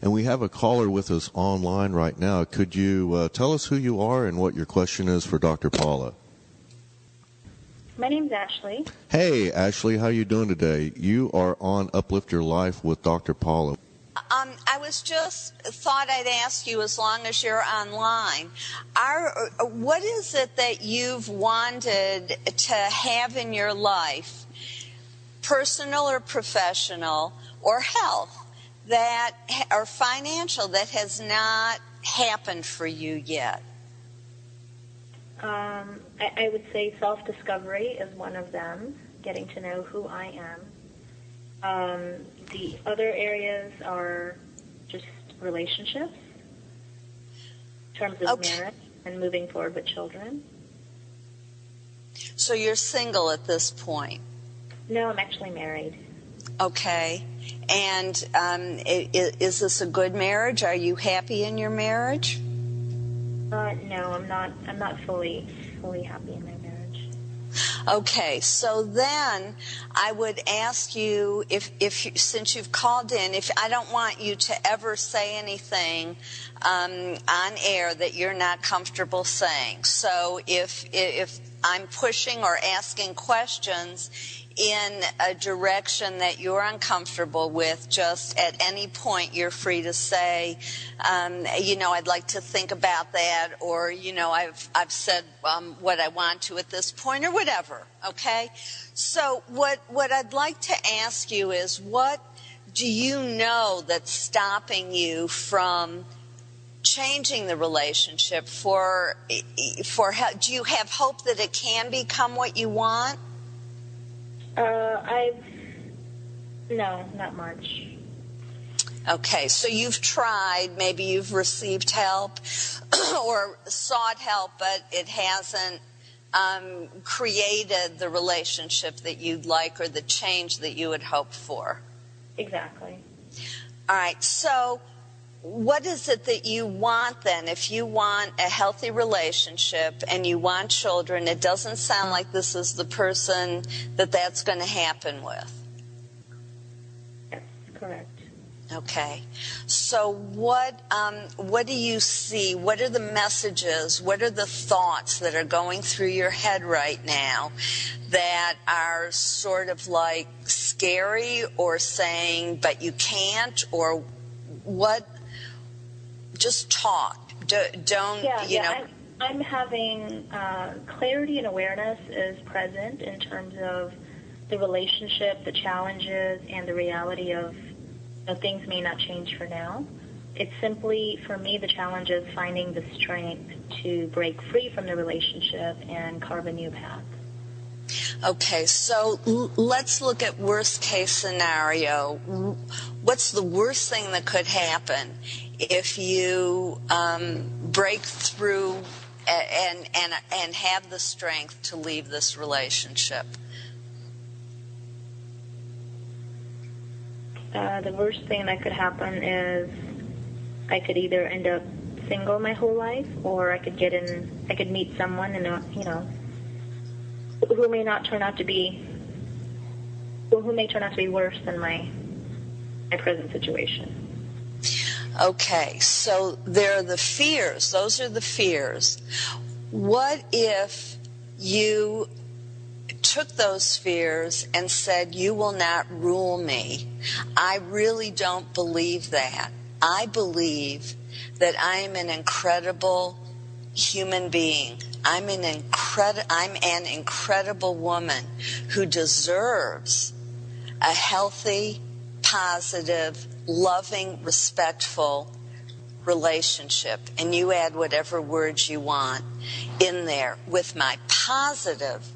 And we have a caller with us online right now. Could you tell us who you are and what your question is for Dr. Paula? My name's Ashley. Hey, Ashley, how you doing today? You are on Uplift Your Life with Dr. Paula. I was just thought I'd ask you, as long as you're online, what is it that you've wanted to have in your life, personal or professional, or health, or financial, that has not happened for you yet? I would say self-discovery is one of them, getting to know who I am. The other areas are just relationships, in terms of marriage and moving forward with children. So you're single at this point? No, I'm actually married. Okay. And is this a good marriage? Are you happy in your marriage? No, I'm not. I'm not fully happy in my marriage. Okay, so then I would ask you, if since you've called in, if I don't want you to ever say anything on air that you're not comfortable saying. So if I'm pushing or asking questions in a direction that you're uncomfortable with, just at any point you're free to say, I'd like to think about that, or, I've said what I want to at this point, or whatever, okay? So what I'd like to ask you is, what do you know that's stopping you from changing the relationship do you have hope that it can become what you want? No, not much. Okay, so you've tried, maybe you've received help or sought help, but it hasn't created the relationship that you'd like or the change that you had hoped for. Exactly. All right, so what is it that you want then? If you want a healthy relationship and you want children, it doesn't sound like this is the person that's going to happen with. Yes, correct. Okay. So what do you see? What are the messages? What are the thoughts that are going through your head right now that are sort of like scary, or saying, but you can't, or what? Just talk. I'm having clarity and awareness is present in terms of the relationship, the challenges, and the reality of things may not change for now. It's simply, for me, the challenge is finding the strength to break free from the relationship and carve a new path. Okay, so let's look at worst case scenario. What's the worst thing that could happen if you break through and have the strength to leave this relationship? The worst thing that could happen is I could either end up single my whole life, or I could meet someone who may turn out to be worse than my present situation. Okay, so there are the fears. Those are the fears. What if you took those fears and said, you will not rule me? I really don't believe that. I believe that I am an incredible human being. I'm an incredible woman who deserves a healthy, positive, loving, respectful relationship. And you add whatever words you want in there, with my positive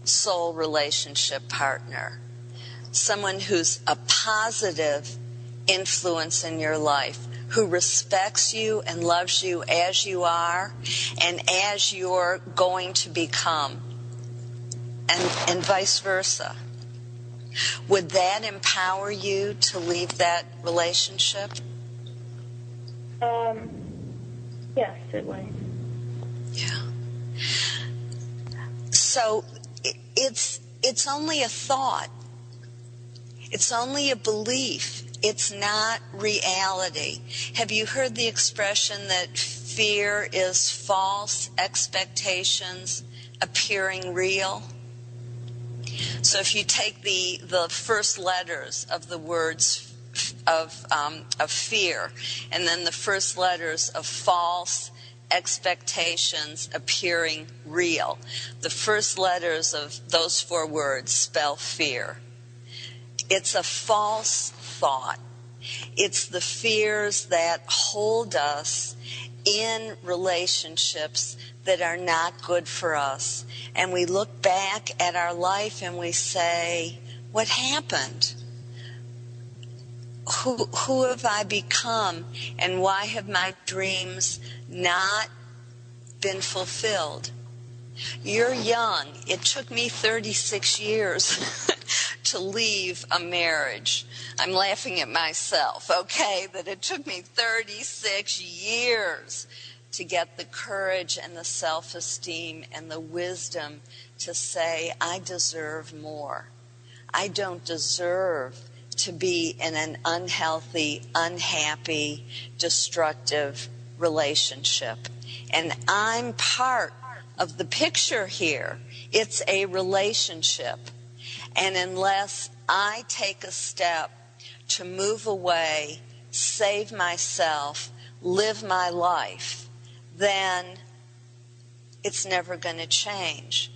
soul relationship partner. Someone who's a positive influence in your life, who respects you and loves you as you are and as you're going to become, and vice versa. Would that empower you to leave that relationship? Yes, it would. Yeah. So it's only a thought. It's only a belief. It's not reality. Have you heard the expression that fear is false expectations appearing real? So if you take the first letters of the words of fear, and then the first letters of false expectations appearing real, the first letters of those 4 words spell fear. It's a false thought. It's the fears that hold us in relationships that are not good for us. And we look back at our life and we say, what happened? Who have I become? And why have my dreams not been fulfilled? You're young. It took me 36 years to leave a marriage. I'm laughing at myself, okay? That it took me 36 years to get the courage and the self-esteem and the wisdom to say, I deserve more. I don't deserve to be in an unhealthy, unhappy, destructive relationship. And I'm part of the picture here. It's a relationship. And unless I take a step to move away, save myself, live my life, then it's never going to change.